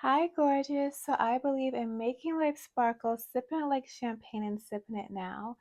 Hi, gorgeous. So I believe in making life sparkle, sipping it like champagne and sipping it now.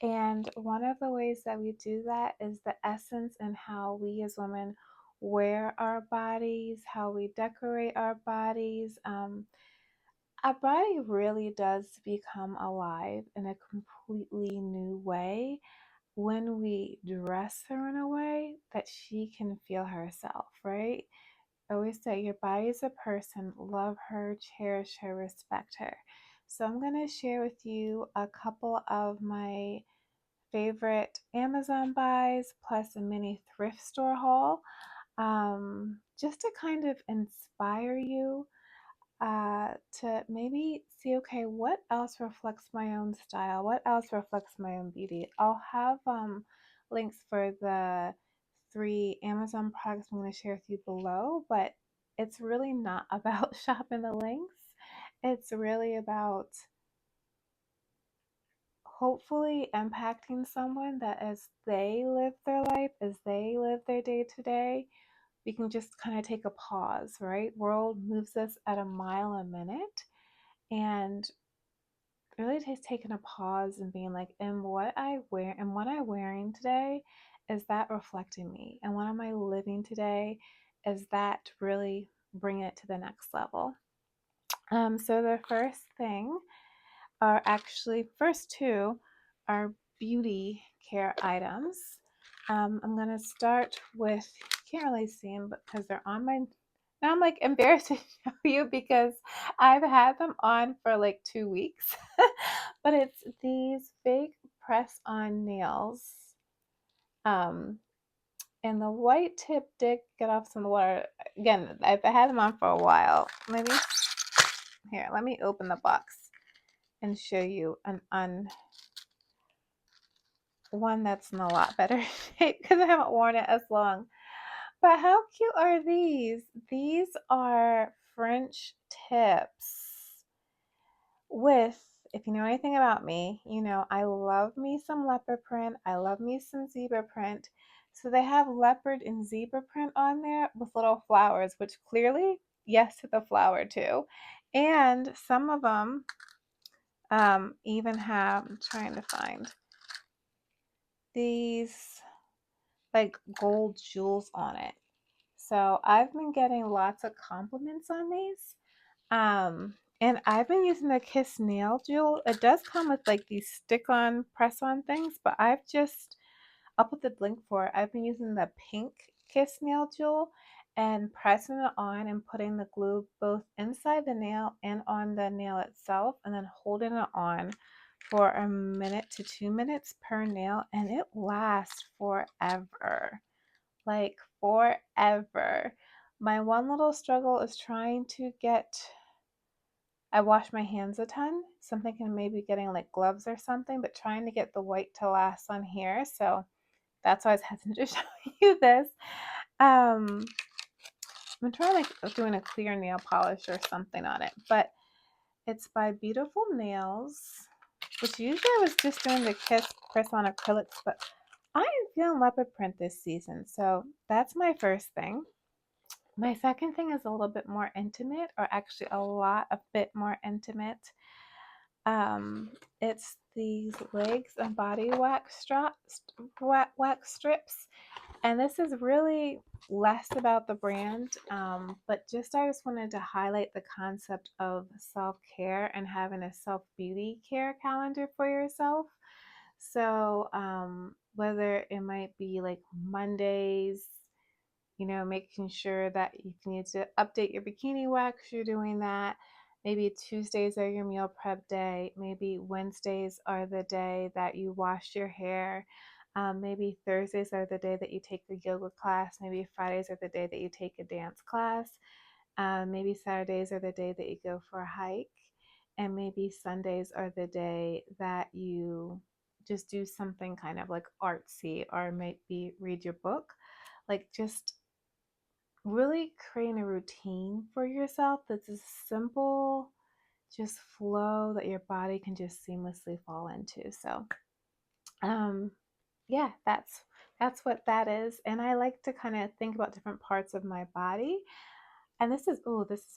And one of the ways that we do that is the essence and how we as women wear our bodies, how we decorate our bodies. Our body really does become alive in a completely new way when we dress her in a way that she can feel herself, right? I always say your body is a person. Love her, cherish her, respect her. So I'm going to share with you a couple of my favorite Amazon buys plus a mini thrift store haul, just to kind of inspire you to maybe see, okay, what else reflects my own style? What else reflects my own beauty? I'll have links for the three Amazon products I'm going to share with you below, but it's really not about shopping the links. It's really about hopefully impacting someone that as they live their life, as they live their day to day, we can just kind of take a pause, right? World moves us at a mile a minute. And really just taking a pause and being like, and what I'm wearing today, is that reflecting me? And what am I living today? Is that really bring it to the next level? So the first thing are actually first two are beauty care items. I'm gonna start with, you can't really see them because they're on my, now I'm like embarrassed to show you because I've had them on for like 2 weeks. But it's these big press on nails. Um, and the white tip did get off some of the water. Again, I've had them on for a while. Maybe here, let me open the box and show you one that's in a lot better shape because I haven't worn it as long. But how cute are these? These are French tips with, if you know anything about me, you know I love me some leopard print. I love me some zebra print. So they have leopard and zebra print on there with little flowers, which clearly, yes to the flower too. And some of them even have, I'm trying to find these like gold jewels on it. So I've been getting lots of compliments on these. And I've been using the Kiss Nail Jewel. It does come with like these stick-on, press-on things, but I'll put the link for it. I've been using the pink Kiss Nail Jewel and pressing it on and putting the glue both inside the nail and on the nail itself, and then holding it on for a minute to 2 minutes per nail, and it lasts forever. Like forever. My one little struggle is trying to get, I wash my hands a ton, so I'm thinking maybe getting like gloves or something, but trying to get the white to last on here. So that's why I was hesitant to show you this. I'm trying like doing a clear nail polish or something on it, but it's by Beautiful Nails, which usually I was just doing the Kiss press on acrylics, but I am feeling leopard print this season. So that's my first thing. My second thing is a little bit more intimate, or actually a bit more intimate. Um, it's these legs and body wax strips, and this is really less about the brand, but just I just wanted to highlight the concept of self-care and having a self-beauty care calendar for yourself. So whether it might be like Mondays, making sure that if you need to update your bikini wax, you're doing that. Maybe Tuesdays are your meal prep day. Maybe Wednesdays are the day that you wash your hair. Maybe Thursdays are the day that you take a yoga class. Maybe Fridays are the day that you take a dance class. Maybe Saturdays are the day that you go for a hike. And maybe Sundays are the day that you just do something kind of like artsy, or maybe read your book. Like just really creating a routine for yourself that's a simple just flow that your body can just seamlessly fall into. So um yeah, that's what that is. And I like to kind of think about different parts of my body. And this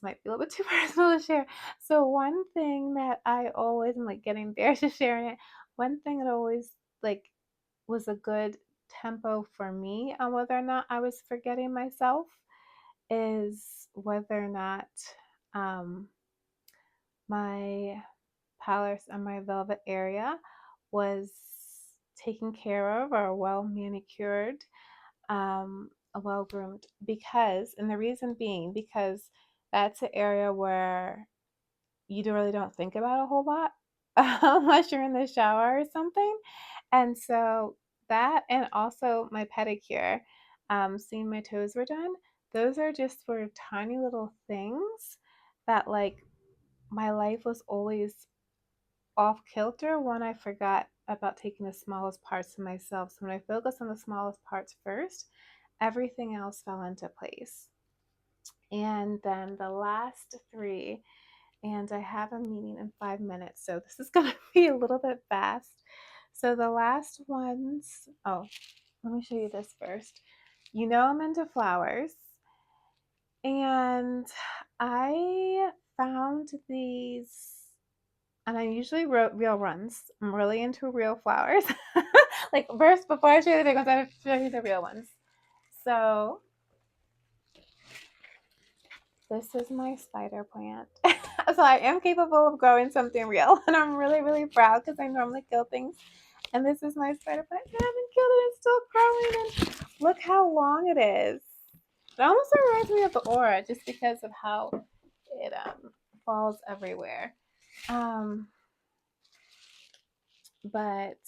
might be a little bit too personal to share. So one thing that I always am like getting embarrassed to sharing it. One thing that always like was a good tempo for me on whether or not I was forgetting myself is whether or not um, my palace and my velvet area was taken care of or well manicured, well groomed. Because, and the reason being, because that's an area where you really don't think about a whole lot unless you're in the shower or something. And so that, and also my pedicure, seeing my toes were done, those are just for tiny little things that like my life was always off kilter when I forgot about taking the smallest parts of myself. So when I focused on the smallest parts first, everything else fell into place. And then the last three, and I have a meeting in 5 minutes, so this is going to be a little bit fast. So the last ones, oh, let me show you this first. You know, I'm into flowers, and I found these, and I usually real runs. I'm really into real flowers. Like first, before I show you the big ones, I have to show you the real ones. So this is my spider plant. So I am capable of growing something real, and I'm really, really proud because I normally kill things. And this is my spider plant. I haven't killed it. It's still growing, and look how long it is. It almost reminds me of the aura, just because of how it falls everywhere. But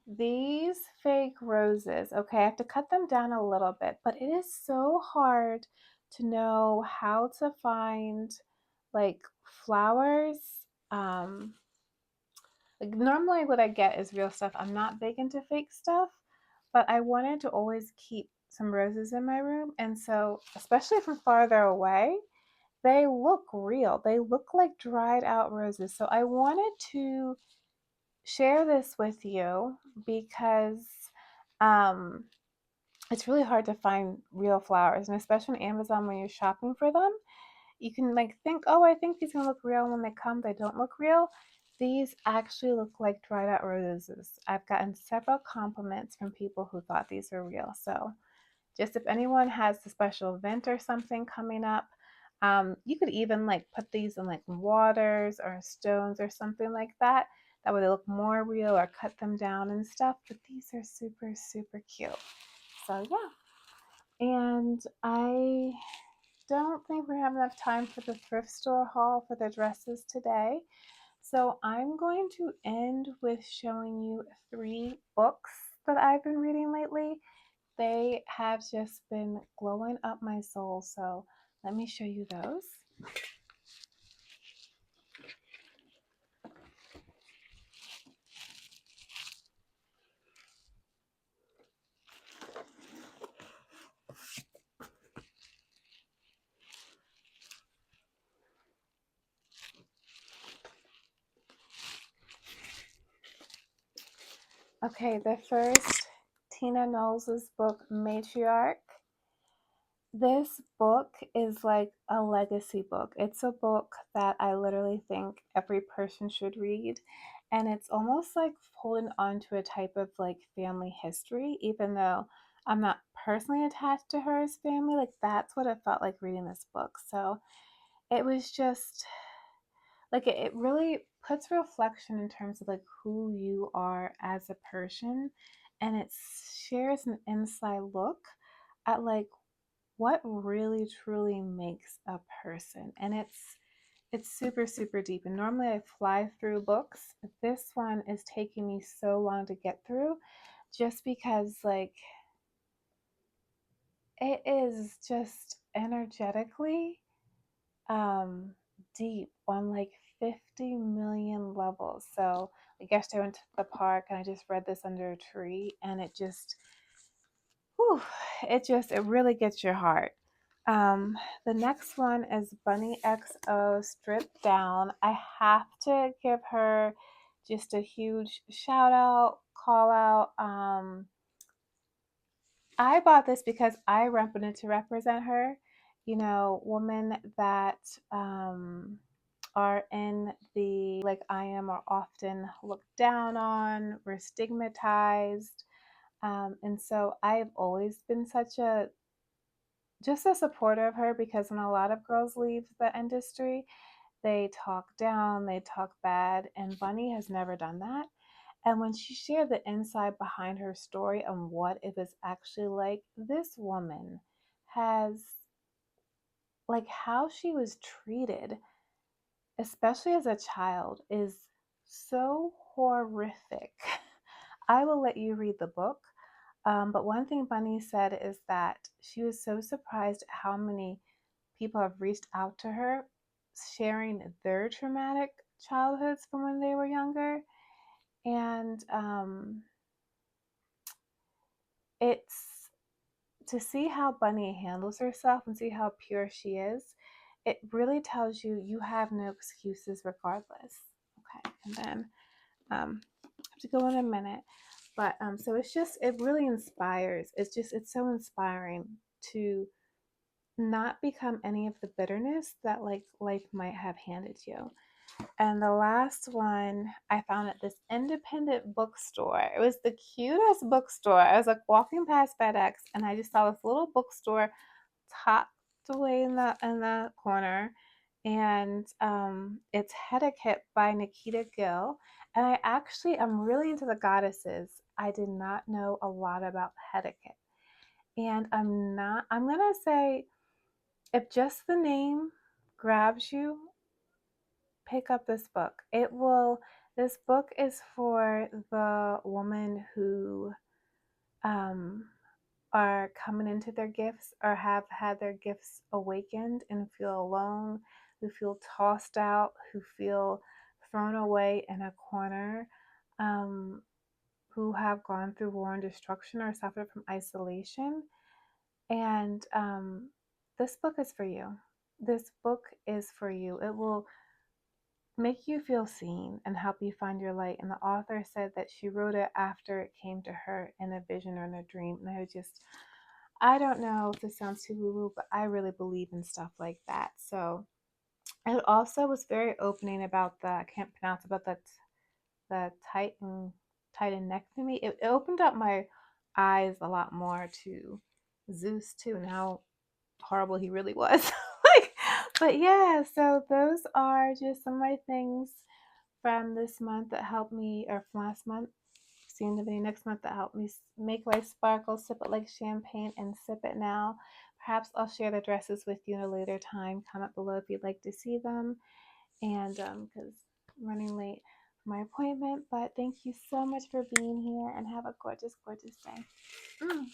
these fake roses, okay, I have to cut them down a little bit, but it is so hard to know how to find like flowers. Um, like normally what I get is real stuff. I'm not big into fake stuff, but I wanted to always keep some roses in my room. And so, especially from farther away, they look real. They look like dried out roses. So I wanted to share this with you because um, it's really hard to find real flowers, and especially on Amazon when you're shopping for them, you can like think, oh, I think these are gonna look real. And when they come, they don't look real. These actually look like dried out roses. I've gotten several compliments from people who thought these were real. So just if anyone has a special event or something coming up, you could even like put these in like waters or stones or something like that. That way they look more real, or cut them down and stuff. But these are super, super cute. So yeah. And I don't think we have enough time for the thrift store haul for the dresses today. So I'm going to end with showing you 3 books that I've been reading lately. They have just been glowing up my soul. So let me show you those. Okay, the first, Tina Knowles' book, Matriarch. This book is like a legacy book. It's a book that I literally think every person should read. And it's almost like holding on to a type of like family history, even though I'm not personally attached to her as family. Like that's what it felt like reading this book. So it was just like it really puts reflection in terms of like who you are as a person. And it shares an inside look at like what really truly makes a person. And it's super, super deep. And normally I fly through books, but this one is taking me so long to get through, just because like it is just energetically um deep on like 50 million levels. So like yesterday I went to the park and I just read this under a tree, and it just whew, it really gets your heart. The next one is Bunny XO Stripped Down. I have to give her just a huge shout out, call out. I bought this because I wanted to represent her. You know, women that are in the like I am are often looked down on, we're stigmatized. And so I've always been such a just a supporter of her because when a lot of girls leave the industry, they talk down, they talk bad, and Bunny has never done that. And when she shared the inside behind her story and what it was actually like, this woman has, like, how she was treated, especially as a child, is so horrific. I will let you read the book. But one thing Bunny said is that she was so surprised at how many people have reached out to her sharing their traumatic childhoods from when they were younger. And it's to see how Bunny handles herself and see how pure she is. It really tells you you have no excuses regardless. Okay, and then I have to go in a minute, but so it's just it really inspires. It's so inspiring to not become any of the bitterness that like life might have handed you. And the last one I found at this independent bookstore. It was the cutest bookstore. I was like walking past FedEx and I just saw this little bookstore tucked away in the corner. And it's Etiquette by Nikita Gill. And I actually am really into the goddesses. I did not know a lot about Etiquette. And I'm gonna say if just the name grabs you, pick up this book. This book is for the woman who um, are coming into their gifts or have had their gifts awakened and feel alone, who feel tossed out, who feel thrown away in a corner, um, who have gone through war and destruction or suffered from isolation. And this book is for you. This book is for you. It will make you feel seen and help you find your light. And the author said that she wrote it after it came to her in a vision or in a dream. And I don't know if this sounds too woo woo, but I really believe in stuff like that. So it also was very opening about I can't pronounce about the Titan neck to me. It opened up my eyes a lot more to Zeus too and how horrible he really was. like, but yeah, so those are just some of my things from this month that helped me, or from last month, seeing the video next month that helped me make life sparkle, sip it like champagne, and sip it now. Perhaps I'll share the dresses with you in a later time. Comment below if you'd like to see them. And because I'm running late for my appointment, but thank you so much for being here and have a gorgeous, gorgeous day. Mm.